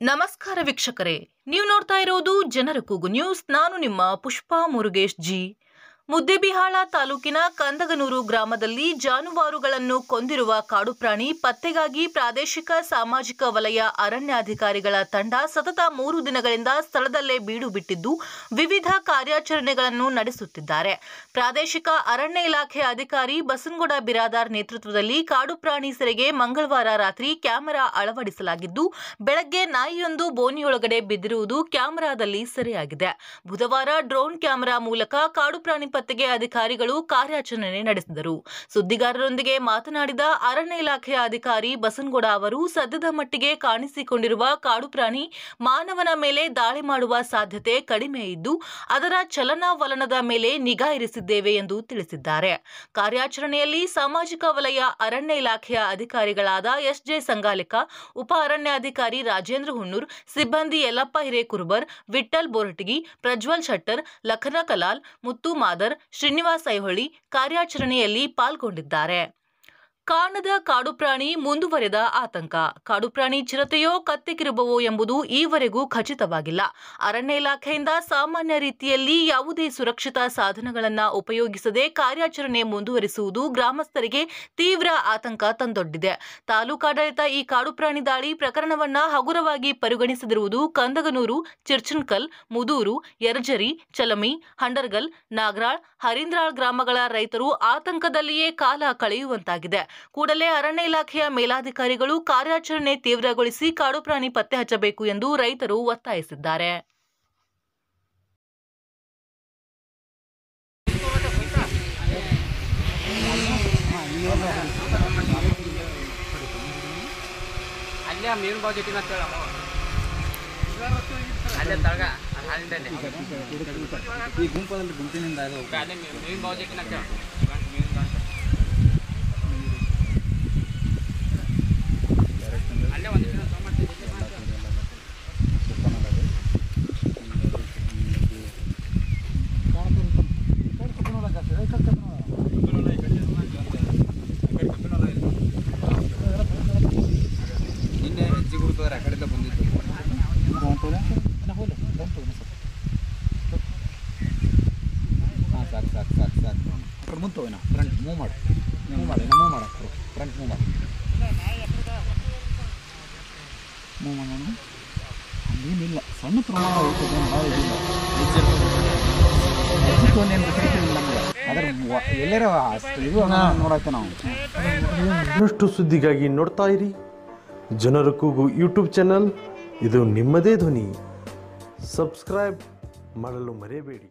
ನಮಸ್ಕಾರ ವೀಕ್ಷಕರೇ, ನೀವು ನೋಡ್ತಾ ಇರೋದು ಜನರ ಕೂಗು ನ್ಯೂಸ್. ನಾನು ನಿಮ್ಮ ಪುಷ್ಪಾ ಮುರುಗೇಶ್ ಜಿ. ಮುದ್ದೇಬಿಹಾಳ ತಾಲೂಕಿನ ಕಂದಗನೂರು ಗ್ರಾಮದಲ್ಲಿ ಜಾನುವಾರುಗಳನ್ನು ಕೊಂದಿರುವ ಕಾಡು ಪ್ರಾಣಿ ಪತ್ತೆಗಾಗಿ ಪ್ರಾದೇಶಿಕ ಸಾಮಾಜಿಕ ವಲಯ ಅರಣ್ಯಾಧಿಕಾರಿಗಳ ತಂಡ ಸತತ 3 ದಿನಗಳಿಂದ ಸ್ಥಳದಲ್ಲೇ ಬೀಡು ಬಿಟ್ಟಿದ್ದು ವಿವಿಧ ಕಾರ್ಯಾಚರಣೆಗಳನ್ನು ನಡೆಸುತ್ತಿದ್ದಾರೆ. ಪ್ರಾದೇಶಿಕ ಅರಣ್ಯ ಇಲಾಖೆ ಅಧಿಕಾರಿ ಬಸನಗೌಡ ಬಿರಾದಾರ್ ನೇತೃತ್ವದಲ್ಲಿ ಕಾಡು ಪ್ರಾಣಿ ಸೆರೆಗೆ ಮಂಗಳವಾರ ರಾತ್ರಿ ಕ್ಯಾಮೆರಾ ಅಳವಡಿಸಲಾಗಿದ್ದು, ಬೆಳಗ್ಗೆ ನಾಯಿಯೊಂದು ಬೋನಿಯೊಳಗಡೆ ಬಿದ್ದಿರುವುದು ಕ್ಯಾಮೆರಾದಲ್ಲಿ ಸೆರೆಯಾಗಿದೆ. ಬುಧವಾರ ಡ್ರೋನ್ ಕ್ಯಾಮೆರಾ ಮೂಲಕ ಕಾಡು ಪ್ರಾಣಿ ಪತ್ತೆಗೆ ಅಧಿಕಾರಿಗಳು ಕಾರ್ಯಾಚರಣೆ ನಡೆಸಿದರು. ಸುದ್ದಿಗಾರರೊಂದಿಗೆ ಮಾತನಾಡಿದ ಅರಣ್ಯ ಇಲಾಖೆಯ ಅಧಿಕಾರಿ ಬಸನಗೌಡ ಅವರು, ಸದ್ಯದ ಮಟ್ಟಿಗೆ ಕಾಣಿಸಿಕೊಂಡಿರುವ ಕಾಡು ಪ್ರಾಣಿ ಮಾನವನ ಮೇಲೆ ದಾಳಿ ಮಾಡುವ ಸಾಧ್ಯತೆ ಕಡಿಮೆ ಇದ್ದು, ಅದರ ಚಲನವಲನದ ಮೇಲೆ ನಿಗಾ ಇರಿಸಿದ್ದೇವೆ ಎಂದು ತಿಳಿಸಿದ್ದಾರೆ. ಕಾರ್ಯಾಚರಣೆಯಲ್ಲಿ ಸಾಮಾಜಿಕ ವಲಯ ಅರಣ್ಯ ಇಲಾಖೆಯ ಅಧಿಕಾರಿಗಳಾದ ಎಸ್.ಜೆ. ಸಂಗಾಲಿಕ, ಉಪ ಅರಣ್ಯಾಧಿಕಾರಿ ರಾಜೇಂದ್ರ ಹುಣ್ಣೂರ್, ಸಿಬ್ಬಂದಿ ಯಲ್ಲಪ್ಪ ಹಿರೇಕುರುಬರ್, ವಿಠ್ಠಲ್ ಬೋರಟಗಿ, ಪ್ರಜ್ವಲ್ ಶೆಟ್ಟರ್, ಲಖನ ಕಲಾಲ್, ಮುತ್ತು ಮಾದರ್, ಶ್ರೀನಿವಾಸ್ ಐಹೊಳಿ ಕಾರ್ಯಾಚರಣೆಯಲ್ಲಿ ಪಾಲ್ಗೊಂಡಿದ್ದಾರೆ. ಕಾಣದ ಕಾಡು ಪ್ರಾಣಿ ಮುಂದುವರೆದ ಆತಂಕ. ಕಾಡು ಪ್ರಾಣಿ ಚಿರತೆಯೋ ಕತ್ತೆಕಿರುಬವೋ ಎಂಬುದು ಈವರೆಗೂ ಖಚಿತವಾಗಿಲ್ಲ. ಅರಣ್ಯ ಇಲಾಖೆಯಿಂದ ಸಾಮಾನ್ಯ ರೀತಿಯಲ್ಲಿ ಯಾವುದೇ ಸುರಕ್ಷತಾ ಸಾಧನಗಳನ್ನು ಉಪಯೋಗಿಸದೆ ಕಾರ್ಯಾಚರಣೆ ಮುಂದುವರಿಸುವುದು ಗ್ರಾಮಸ್ಥರಿಗೆ ತೀವ್ರ ಆತಂಕ ತಂದೊಡ್ಡಿದೆ. ತಾಲೂಕಾಡಳಿತ ಈ ಕಾಡು ಪ್ರಾಣಿ ದಾಳಿ ಪ್ರಕರಣವನ್ನು ಹಗುರವಾಗಿ ಪರಿಗಣಿಸದಿರುವುದು ಕಂದಗನೂರು, ಚಿರ್ಚನ್ಕಲ್, ಮುದೂರು, ಯರಜರಿ, ಚಲಮಿ, ಹಂಡರ್ಗಲ್, ನಾಗರಾಳ್, ಹರಿಂದ್ರಾಳ್ ಗ್ರಾಮಗಳ ರೈತರು ಆತಂಕದಲ್ಲಿಯೇ ಕಾಲ ಕಳೆಯುವಂತಾಗಿದೆ. ಕೂಡಲೇ ಅರಣ್ಯ ಇಲಾಖೆಯ ಮೇಲಾಧಿಕಾರಿಗಳು ಕಾರ್ಯಾಚರಣೆ ತೀವ್ರಗೊಳಿಸಿ ಕಾಡು ಪ್ರಾಣಿ ಪತ್ತೆ ಹಚ್ಚಬೇಕು ಎಂದು ರೈತರು ಒತ್ತಾಯಿಸಿದ್ದಾರೆ. ಫ್ರಂಟ್ ಮೂವ್ ಮಾಡಿ ಹಂಗೇನಿಲ್ಲ, ಸಣ್ಣ ಪ್ರಮಾಣ ಎಲ್ಲರ ನೋಡಕ್ಕೆ ನಾವು ಇನ್ನಷ್ಟು ಸುದ್ದಿಗಾಗಿ ನೋಡ್ತಾ ಇರಿ ಜನರ ಕೂಗು ಯೂಟ್ಯೂಬ್ ಚಾನಲ್. ಇದು ನಿಮ್ಮದೇ ಧ್ವನಿ. ಸಬ್ಸ್ಕ್ರೈಬ್ ಮಾಡಲು ಮರೆಯಬೇಡಿ.